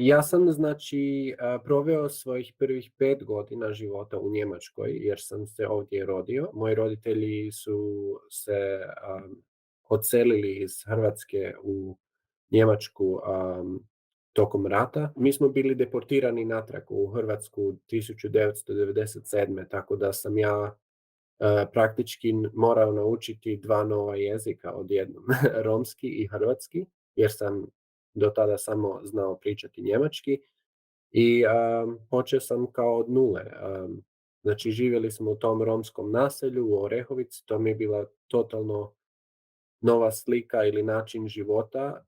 Ja sam znači proveo svojih prvih 5 godina života u Njemačkoj jer sam se ovdje rodio. Moji roditelji su se odselili iz Hrvatske u Njemačku tokom rata. Mi smo bili deportirani natrag u Hrvatsku 1997. Tako da sam ja praktički morao naučiti 2 nova jezika odjednom, romski i hrvatski, jer sam do tada samo znao pričati njemački i počeo sam kao od nule. Znači živjeli smo u tom romskom naselju u Orehovici, to mi je bila totalno nova slika ili način života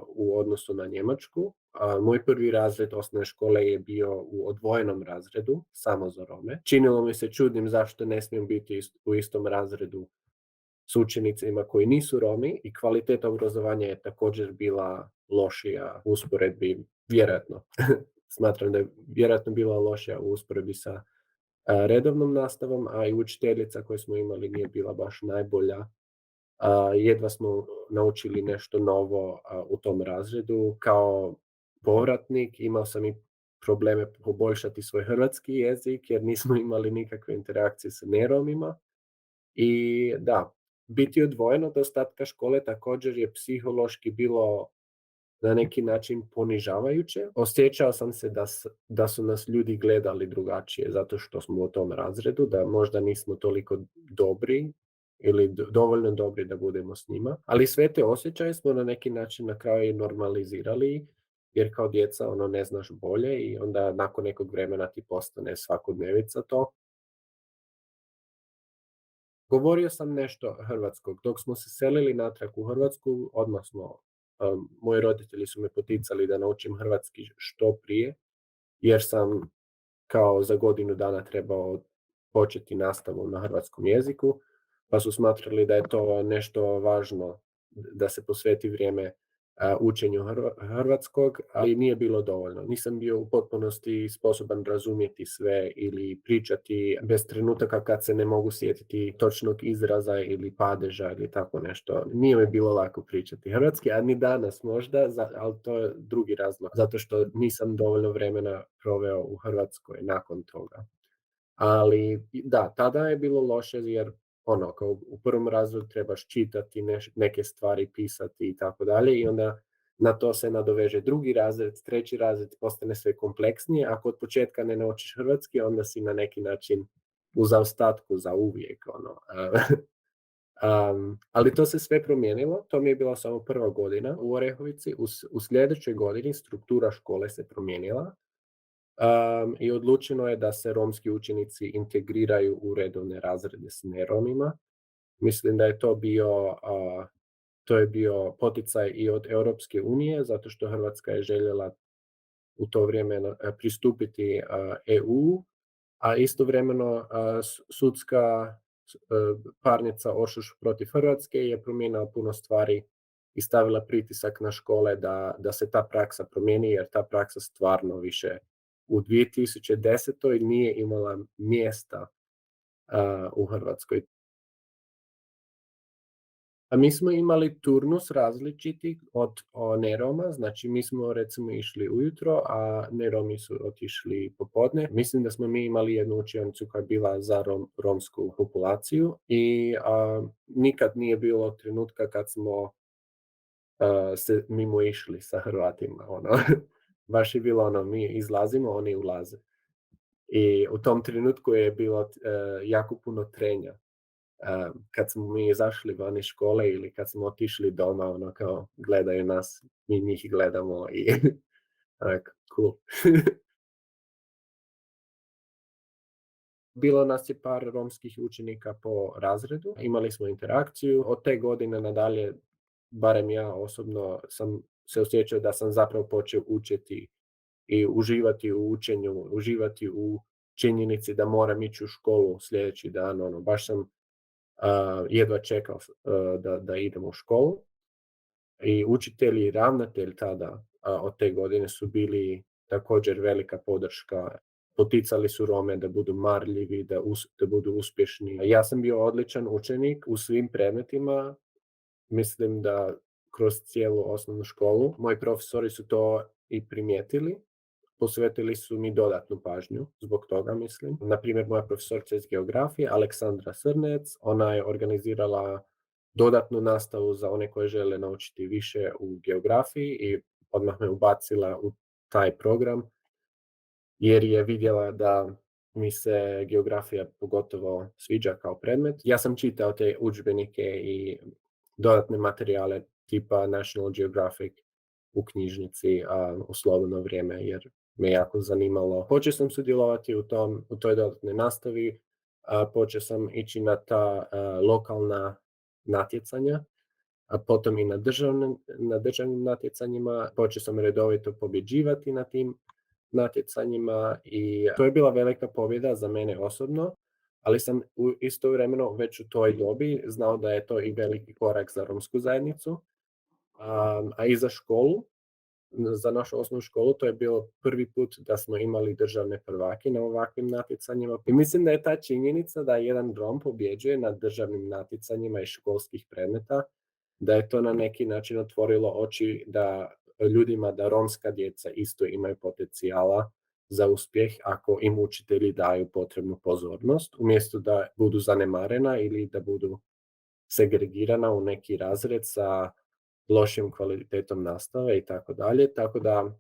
u odnosu na Njemačku. Moj prvi razred osnovne škole je bio u odvojenom razredu, samo za Rome. Činilo mi se čudnim zašto ne smijem biti u istom razredu s učenicima koji nisu Romi i kvaliteta obrazovanja je također bila lošija u usporedbi, vjerojatno. Smatram da je vjerojatno bila lošija u usporedbi sa redovnom nastavom, a i učiteljica koju smo imali nije bila baš najbolja. Jedva smo naučili nešto novo u tom razredu. Kao povratnik imao sam i probleme poboljšati svoj hrvatski jezik jer nismo imali nikakve interakcije sa neromima. I da, biti odvojen od ostatka škole također je psihološki bilo na neki način ponižavajuće. Osjećao sam se da su nas ljudi gledali drugačije zato što smo u tom razredu, da možda nismo toliko dobri ili dovoljno dobri da budemo s njima. Ali sve te osjećaje smo na neki način na kraju i normalizirali, jer kao djeca ne znaš bolje i onda nakon nekog vremena ti postane svakodnevica to. Govorio sam nešto hrvatskog. Dok smo se selili natrag u Hrvatsku, odmah moji roditelji su me poticali da naučim hrvatski što prije, jer sam kao za godinu dana trebao početi nastavu na hrvatskom jeziku, pa su smatrali da je to nešto važno da se posveti vrijeme učenju hrvatskog, ali nije bilo dovoljno. Nisam bio u potpunosti sposoban razumjeti sve ili pričati bez trenutaka kad se ne mogu sjetiti točnog izraza ili padeža ili tako nešto. Nije mi bilo lako pričati hrvatski, a ni danas možda, ali to je drugi razlog, zato što nisam dovoljno vremena proveo u Hrvatskoj nakon toga. Ali da, tada je bilo loše jer kao u prvom razredu trebaš čitati neke stvari, pisati i tako dalje i onda na to se nadoveže drugi razred, treći razred, postane sve kompleksnije. Ako od početka ne naučiš hrvatski, onda si na neki način u zaostatku za uvijek. Ali to se sve promijenilo, to mi je bila samo prva godina u Orehovici. U sljedećoj godini struktura škole se promijenila. I odlučeno je da se romski učenici integriraju u redovne razrede s neromima. Mislim da je to je bio poticaj i od Europske unije, zato što Hrvatska je željela u to vrijeme pristupiti EU, a istovremeno sudska parnica Ošuš protiv Hrvatske je promijenila puno stvari i stavila pritisak na škole da se ta praksa promijeni, jer ta praksa stvarno više u 2010. nije imala mjesta u Hrvatskoj. A mi smo imali turnus različiti od neroma, znači mi smo recimo išli ujutro, a neromi su otišli popodne. Mislim da smo mi imali jednu učionicu koja je bila za romsku populaciju i nikad nije bilo trenutka kad smo se mimo išli sa Hrvatima. Baš je bilo mi izlazimo, oni ulaze. I u tom trenutku je bilo jako puno trenja. Kad smo mi izašli van iz škole ili kad smo otišli doma, kao gledaju nas, mi njih gledamo i cool. Bilo nas je par romskih učenika po razredu, imali smo interakciju. Od te godine nadalje, barem ja osobno, sam se osjećao da sam zapravo počeo učiti i uživati u učenju, uživati u činjenici da moram ići u školu sljedeći dan. Baš sam jedva čekao da idem u školu. I učitelji i ravnatelj tada od te godine su bili također velika podrška. Poticali su Rome da budu marljivi, da budu uspješni. Ja sam bio odličan učenik u svim predmetima. Mislim da kroz cijelu osnovnu školu. Moji profesori su to i primijetili. Posvetili su mi dodatnu pažnju zbog toga, mislim. Na primjer, moja profesorica iz geografije, Aleksandra Srnec, ona je organizirala dodatnu nastavu za one koji žele naučiti više u geografiji i odmah me ubacila u taj program jer je vidjela da mi se geografija pogotovo sviđa kao predmet. Ja sam čitao te udžbenike i dodatne materijale tipa National Geographic u knjižnici u slobodno vrijeme jer me jako zanimalo. Počeo sam sudjelovati u toj dodatnoj nastavi, počeo sam ići na ta lokalna natjecanja, a potom i na državnim natjecanjima. Počeo sam redovito pobjeđivati na tim natjecanjima i to je bila velika pobjeda za mene osobno, ali sam istovremeno već u toj dobi znao da je to i veliki korak za romsku zajednicu, a i za školu. Za našu osnovnu školu to je bilo prvi put da smo imali državne prvake na ovakvim natjecanjima. I mislim da je ta činjenica da jedan Rom pobjeđuje na državnim natjecanjima iz školskih predmeta, da je to na neki način otvorilo oči ljudima da romska djeca isto imaju potencijala za uspjeh ako im učitelji daju potrebnu pozornost, umjesto da budu zanemarena ili da budu segregirana u neki razred sa lošim kvalitetom nastave i tako dalje. Tako da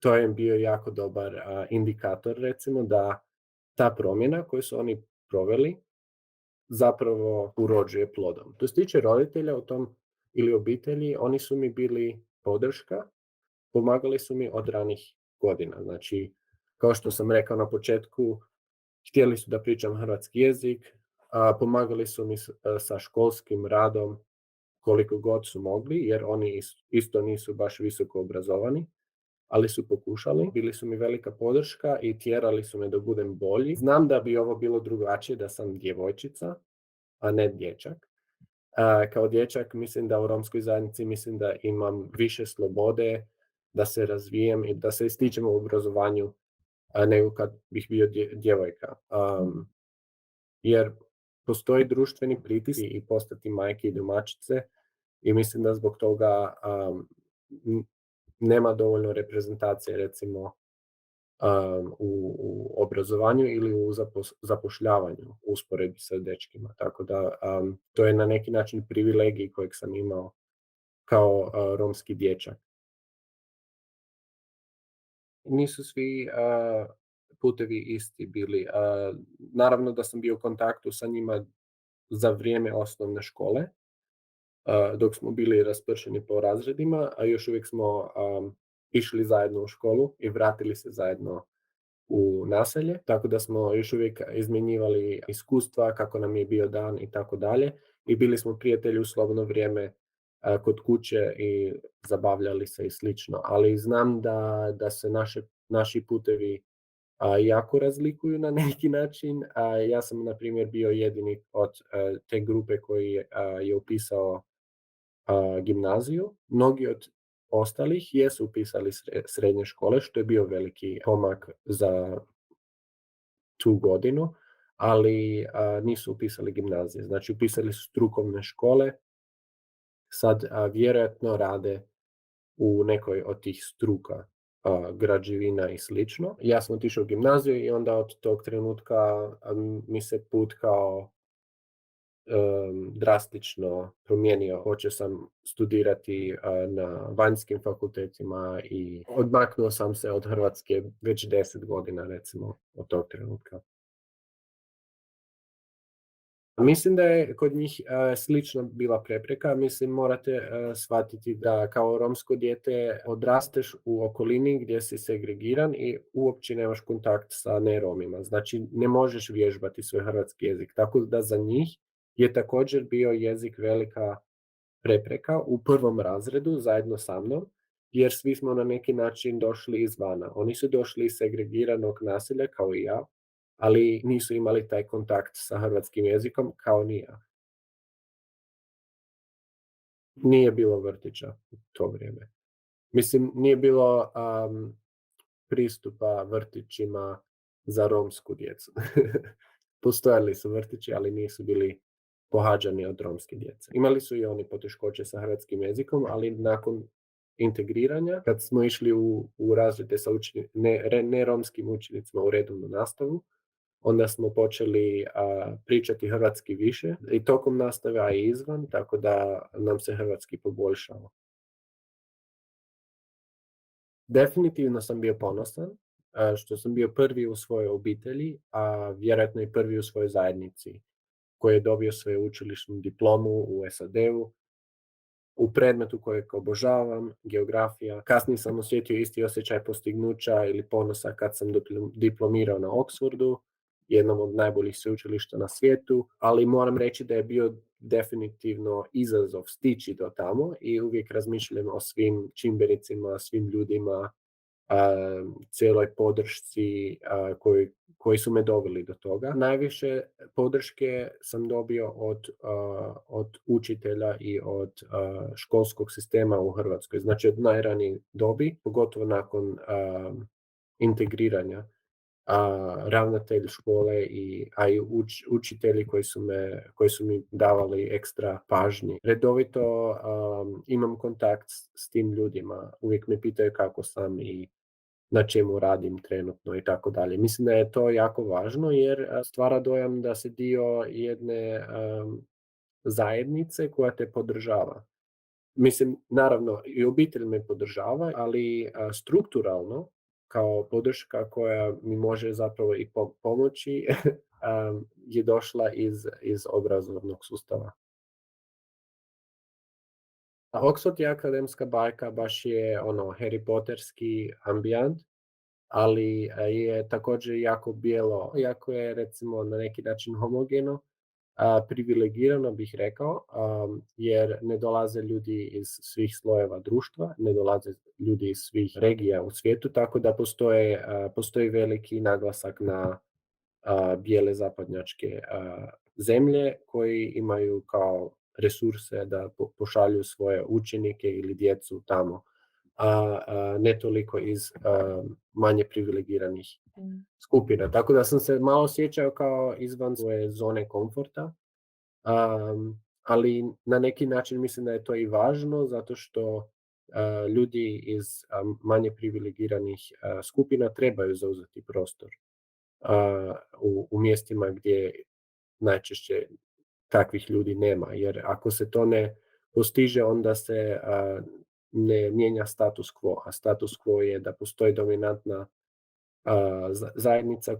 to je bio jako dobar indikator, recimo, da ta promjena koju su oni proveli zapravo urođuje plodom. Što se tiče roditelja u tom ili obitelji, oni su mi bili podrška, pomagali su mi od ranih godina. Znači, kao što sam rekao na početku, htjeli su da pričam hrvatski jezik, pomagali su mi sa školskim radom koliko god su mogli, jer oni isto nisu baš visoko obrazovani, ali su pokušali. Bili su mi velika podrška i tjerali su me da budem bolji. Znam da bi ovo bilo drugačije da sam djevojčica, a ne dječak. Kao dječak mislim da u romskoj zajednici mislim da imam više slobode, da se razvijem i da se ističem u obrazovanju nego kad bih bio djevojka. Jer postoji društveni pritisak i postati majke i domaćice i mislim da zbog toga nema dovoljno reprezentacije recimo u obrazovanju ili u zapošljavanju u usporedbi sa dečkima. Tako da to je na neki način privilegij kojeg sam imao kao romski dječak. Nisu svi putevi isti bili. Naravno da sam bio u kontaktu sa njima za vrijeme osnovne škole, dok smo bili raspršeni po razredima, a još uvijek smo išli zajedno u školu i vratili se zajedno u naselje, tako da smo još uvijek izmjenjivali iskustva, kako nam je bio dan i tako dalje. I bili smo prijatelji u slobodno vrijeme kod kuće i zabavljali se i slično. Ali znam da se naši putevi jako razlikuju na neki način. Ja sam, na primjer, bio jedini od te grupe koji je upisao gimnaziju. Mnogi od ostalih jesu upisali srednje škole, što je bio veliki pomak za tu godinu, ali nisu upisali gimnazije. Znači, upisali su strukovne škole, sad vjerojatno rade u nekoj od tih struka, građevina i slično. Ja sam otišao u gimnaziju i onda od tog trenutka mi se put kao drastično promijenio. Hoćeo sam studirati na vanjskim fakultetima i odmaknuo sam se od Hrvatske već 10 godina, recimo, od tog trenutka. Mislim da je kod njih slično bila prepreka. Mislim, morate shvatiti da kao romsko dijete odrasteš u okolini gdje si segregiran i uopće nemaš kontakt sa neromima. Znači, ne možeš vježbati svoj hrvatski jezik. Tako da za njih je također bio jezik velika prepreka u prvom razredu zajedno sa mnom, jer svi smo na neki način došli izvana. Oni su došli iz segregiranog naselja kao i ja, ali nisu imali taj kontakt sa hrvatskim jezikom kao ni ja. Nije bilo vrtića u to vrijeme. Mislim, nije bilo pristupa vrtićima za romsku djecu. Postojali su vrtići, ali nisu bili pohađani od romske djece. Imali su i oni poteškoće sa hrvatskim jezikom, ali nakon integriranja. Kad smo išli u razrede sa neromskim učenicima u redovnu nastavu, onda smo počeli pričati hrvatski više i tokom nastave, a i izvan, tako da nam se hrvatski poboljšao. Definitivno sam bio ponosan što sam bio prvi u svojoj obitelji, a vjerojatno i prvi u svojoj zajednici koji je dobio sveučilišnu diplomu u SAD-u, u predmetu kojeg obožavam, geografija. Kasnije sam osjetio isti osjećaj postignuća ili ponosa kad sam diplomirao na Oxfordu, jednom od najboljih sveučilišta na svijetu, ali moram reći da je bio definitivno izazov stići do tamo i uvijek razmišljam o svim čimbenicima, svim ljudima, cijeloj podršci koji su me doveli do toga. Najviše podrške sam dobio od učitelja i od školskog sistema u Hrvatskoj. Znači od najranije dobi, pogotovo nakon integriranja. Ravnatelj škole a i učitelji koji su mi davali ekstra pažnje. Redovito imam kontakt s tim ljudima, uvijek me pitaju kako sam i na čemu radim trenutno i tako dalje. Mislim da je to jako važno jer stvara dojam da si dio jedne zajednice koja te podržava. Mislim, naravno, i obitelj me podržava, ali strukturalno, kao podrška koja mi može zapravo i pomoći, je došla iz obrazovnog sustava. Oxford je akademska bajka, baš je Harry Potterski ambijent, ali je također jako bijelo, jako je recimo na neki način homogeno, privilegirano bih rekao, jer ne dolaze ljudi iz svih slojeva društva, ne dolaze ljudi iz svih regija u svijetu, tako da postoji veliki naglasak na bijele zapadnjačke zemlje koji imaju kao resurse da pošalju svoje učenike ili djecu tamo, a ne toliko iz manje privilegiranih skupina. Tako da sam se malo osjećao kao izvan svoje zone komforta, ali na neki način mislim da je to i važno zato što ljudi iz manje privilegiranih skupina trebaju zauzeti prostor u mjestima gdje najčešće takvih ljudi nema, jer ako se to ne postiže, onda se ne mijenja status quo, a status quo je da postoji dominantna zajednica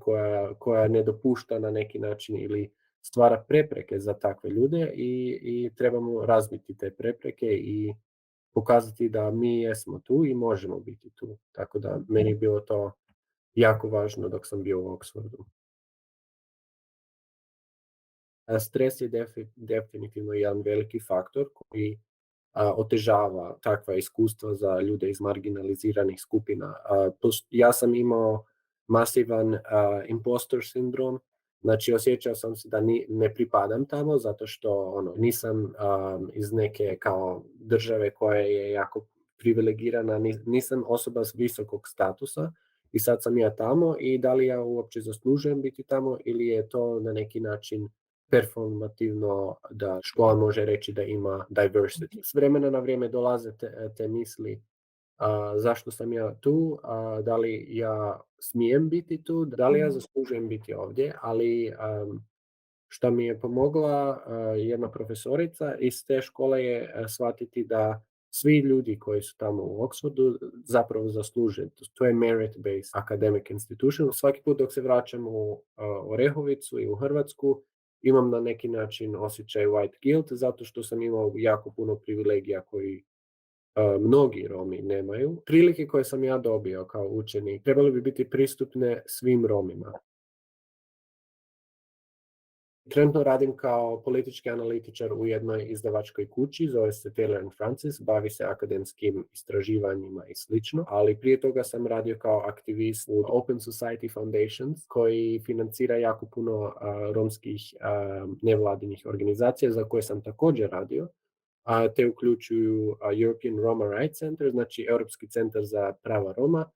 koja ne dopušta na neki način ili stvara prepreke za takve ljude i trebamo razbiti te prepreke i pokazati da mi jesmo tu i možemo biti tu. Tako da meni je bilo to jako važno dok sam bio u Oxfordu. Stres je definitivno jedan veliki faktor koji otežava takva iskustva za ljude iz marginaliziranih skupina. Ja sam imao masivan impostor sindrom, znači osjećao sam se da ne pripadam tamo zato što nisam iz neke kao države koja je jako privilegirana, nisam osoba s visokog statusa i sad sam ja tamo i da li ja uopće zaslužujem biti tamo ili je to na neki način performativno da škola može reći da ima diversity. S vremena na vrijeme dolaze te misli zašto sam ja tu, da li ja smijem biti tu, da li ja zaslužujem biti ovdje, ali što mi je pomogla jedna profesorica iz te škole je shvatiti da svi ljudi koji su tamo u Oxfordu zapravo zasluže. To je merit-based academic institution. Svaki put dok se vraćam u Orehovicu i u Hrvatsku, imam na neki način osjećaj white guilt, zato što sam imao jako puno privilegija koji mnogi Romi nemaju. Prilike koje sam ja dobio kao učenik trebali bi biti pristupne svim Romima. Trenutno radim kao politički analitičar u jednoj izdavačkoj kući, zove se Taylor & Francis, bavi se akademskim istraživanjima i slično, ali prije toga sam radio kao aktivist u Open Society Foundations, koji financira jako puno romskih nevladinih organizacija za koje sam također radio, te uključuju European Roma Rights Center, znači Europski centar za prava Roma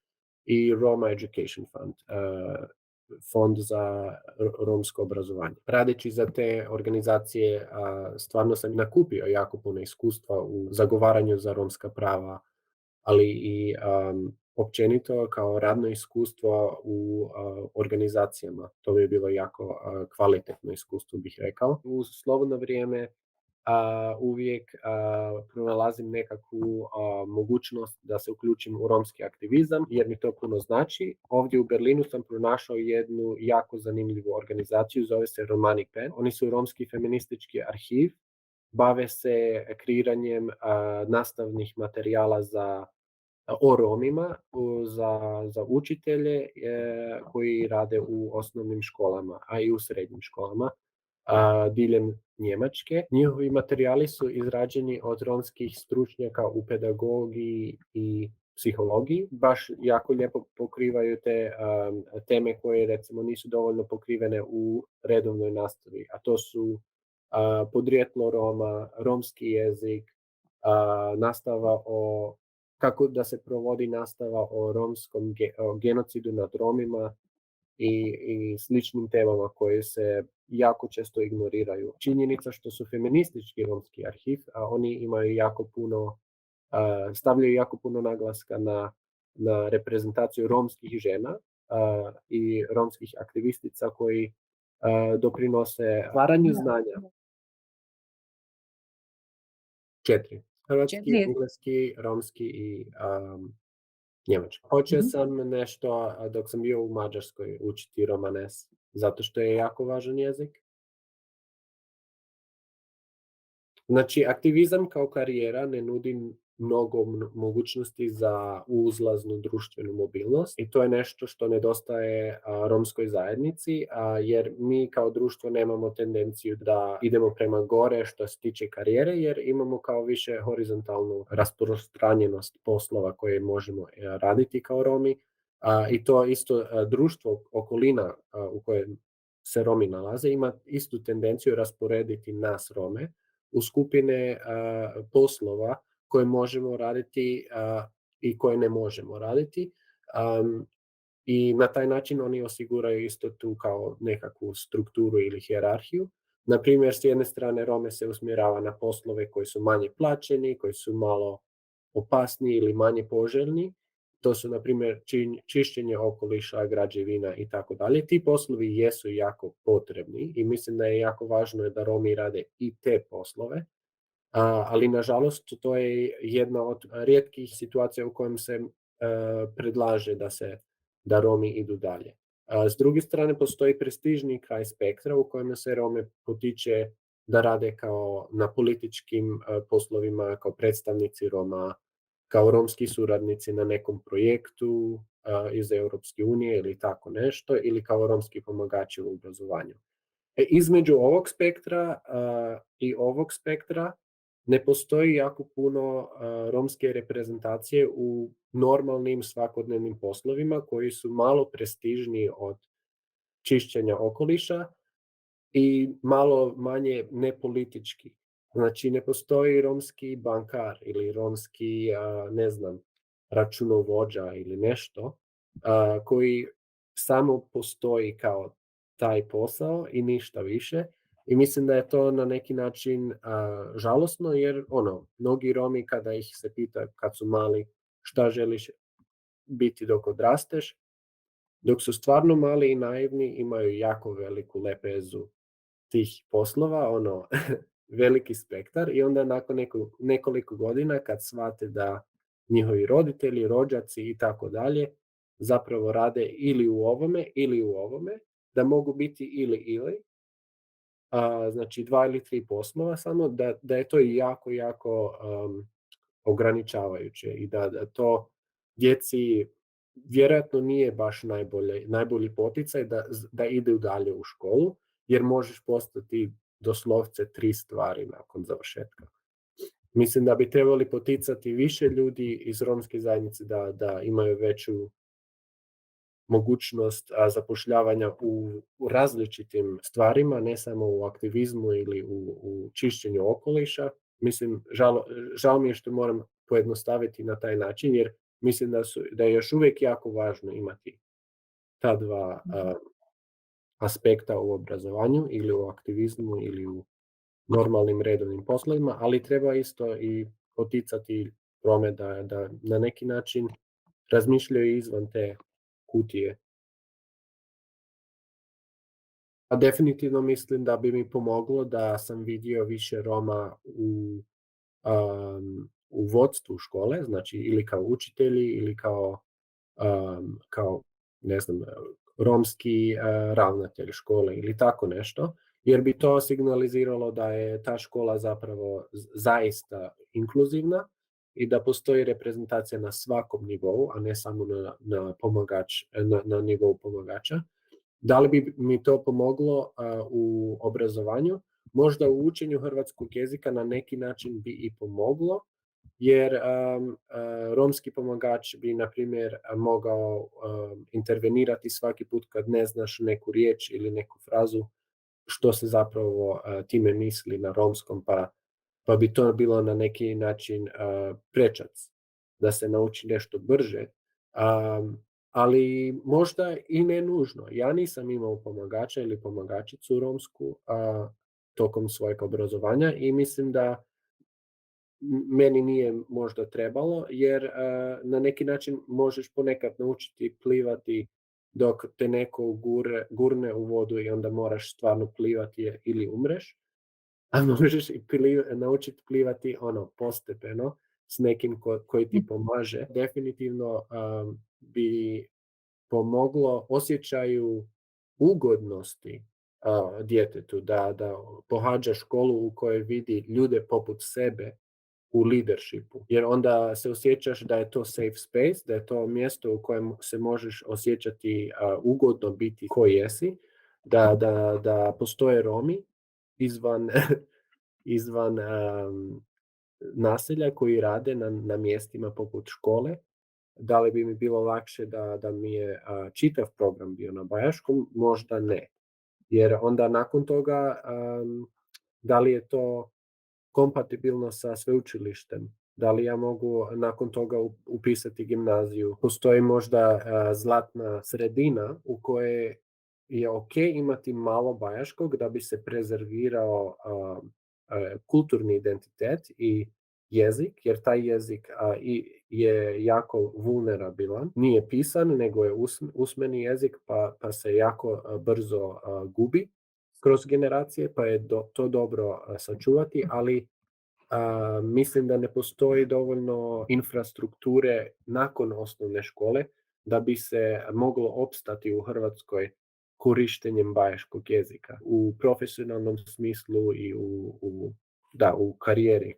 i Roma Education Fund, fond za romsko obrazovanje. Radeći za te organizacije stvarno sam nakupio jako puno iskustva u zagovaranju za romska prava ali i općenito kao radno iskustvo u organizacijama. To bi bilo jako kvalitetno iskustvo, bih rekao. U slobodno vrijeme uvijek pronalazim nekakvu mogućnost da se uključim u romski aktivizam jer mi to puno znači. Ovdje u Berlinu sam pronašao jednu jako zanimljivu organizaciju, zove se Romani Pen. Oni su romski feministički arhiv, bave se kreiranjem nastavnih materijala o Romima za učitelje koji rade u osnovnim školama, a i u srednjim školama diljem Njemačke. Njihovi materijali su izrađeni od romskih stručnjaka u pedagogiji i psihologiji. Baš jako lijepo pokrivaju te teme koje recimo nisu dovoljno pokrivene u redovnoj nastavi, a to su podrijetlo Roma, romski jezik, nastava kako da se provodi nastava o romskom genocidu nad Romima i sličnim temama koje se jako često ignoriraju. Činjenica što su feministički romski arhiv, a oni imaju stavljaju jako puno naglaska na reprezentaciju romskih žena i romskih aktivistica koji doprinose stvaranju znanja. 4. Hrvatski, engleski, romski i njemački. Počeo sam nešto dok sam bio u Mađarskoj učiti romanes, zato što je jako važan jezik. Znači, aktivizam kao karijera ne nudi mnogo mogućnosti za uzlaznu društvenu mobilnost i to je nešto što nedostaje romskoj zajednici, jer mi kao društvo nemamo tendenciju da idemo prema gore što se tiče karijere, jer imamo kao više horizontalnu rasprostranjenost poslova koje možemo raditi kao Romi i to isto društvo, okolina u kojem se Romi nalaze, ima istu tendenciju rasporediti nas Rome u skupine poslova koje možemo raditi i koje ne možemo raditi. I na taj način oni osiguraju isto tu kao nekakvu strukturu ili hijerarhiju. Na primjer, s jedne strane Rome se usmjerava na poslove koji su manje plaćeni, koji su malo opasniji ili manje poželjni. To su, na primjer, čišćenje okoliša, građevina i tako dalje. Ti poslovi jesu jako potrebni i mislim da je jako važno da Romi rade i te poslove, ali nažalost to je jedna od rijetkih situacija u kojem se predlaže da Romi idu dalje. S druge strane, postoji prestižni kraj spektra u kojem se Rome potiče da rade kao na političkim poslovima, kao predstavnici Roma, kao romski suradnici na nekom projektu iz Europske unije ili tako nešto, ili kao romski pomagači u obrazovanju. Između ovog spektra i ovog spektra ne postoji jako puno romske reprezentacije u normalnim svakodnevnim poslovima koji su malo prestižniji od čišćenja okoliša i malo manje nepolitički. Znači, ne postoji romski bankar ili romski, ne znam, računovođa ili nešto koji samo postoji kao taj posao i ništa više. I mislim da je to na neki način žalosno jer mnogi Romi kada ih se pita kad su mali šta želiš biti dok odrasteš, dok su stvarno mali i naivni imaju jako veliku lepezu tih poslova, veliki spektar i onda nakon nekoliko godina kad shvate da njihovi roditelji, rođaci i tako dalje zapravo rade ili u ovome, da mogu biti ili, znači 2 ili 3 poslova samo, da je to jako, jako ograničavajuće i da to djeci vjerojatno nije baš najbolji poticaj da idu dalje u školu, jer možeš postati doslovce 3 stvari nakon završetka. Mislim da bi trebali poticati više ljudi iz romske zajednice da imaju veću mogućnost zapošljavanja u različitim stvarima, ne samo u aktivizmu ili u čišćenju okoliša. Mislim, žao mi je što moram pojednostaviti na taj način, jer mislim da je još uvijek jako važno imati ta dva aspekta u obrazovanju ili u aktivizmu ili u normalnim redovnim poslovima, ali treba isto i poticati promet, da na neki način razmišljaju izvan te kutije. A definitivno mislim da bi mi pomoglo da sam vidio više Roma u vodstvu škole, znači ili kao učitelji ili kao ne znam, romski ravnatelj škole ili tako nešto, jer bi to signaliziralo da je ta škola zapravo zaista inkluzivna i da postoji reprezentacija na svakom nivou, a ne samo na nivou pomagača. Da li bi mi to pomoglo u obrazovanju? Možda u učenju hrvatskog jezika na neki način bi i pomoglo, jer romski pomagač bi, na primjer, mogao intervenirati svaki put kad ne znaš neku riječ ili neku frazu, što se zapravo time misli na romskom, pa bi to bilo na neki način prečac da se nauči nešto brže. Ali možda i ne nužno. Ja nisam imao pomagača ili pomagačicu romsku tokom svojeg obrazovanja i mislim da meni nije možda trebalo, jer na neki način možeš ponekad naučiti plivati dok te neko gurne u vodu i onda moraš stvarno plivati ili umreš, a možeš i naučiti plivati ono postepeno s nekim koji ti pomaže. Definitivno bi pomoglo osjećaju ugodnosti djetetu da pohađa školu u kojoj vidi ljude poput sebe u leadershipu, jer onda se osjećaš da je to safe space, da je to mjesto u kojem se možeš osjećati ugodno biti ko jesi, da postoje Romi izvan, izvan naselja koji rade na mjestima poput škole. Da li bi mi bilo lakše da mi je čitav program bio na bajaškom? Možda ne. Jer onda nakon toga, da li je to kompatibilno sa sveučilištem? Da li ja mogu nakon toga upisati gimnaziju? Postoji možda zlatna sredina u kojoj je ok imati malo bajaškog da bi se prezervirao kulturni identitet i jezik, jer taj jezik je jako vulnerabilan. Nije pisan, nego je usmeni jezik, pa se jako brzo gubi kroz generacije, pa je to dobro sačuvati, ali mislim da ne postoji dovoljno infrastrukture nakon osnovne škole da bi se moglo opstati u Hrvatskoj korištenjem bajaškog jezika u profesionalnom smislu i u karijeri.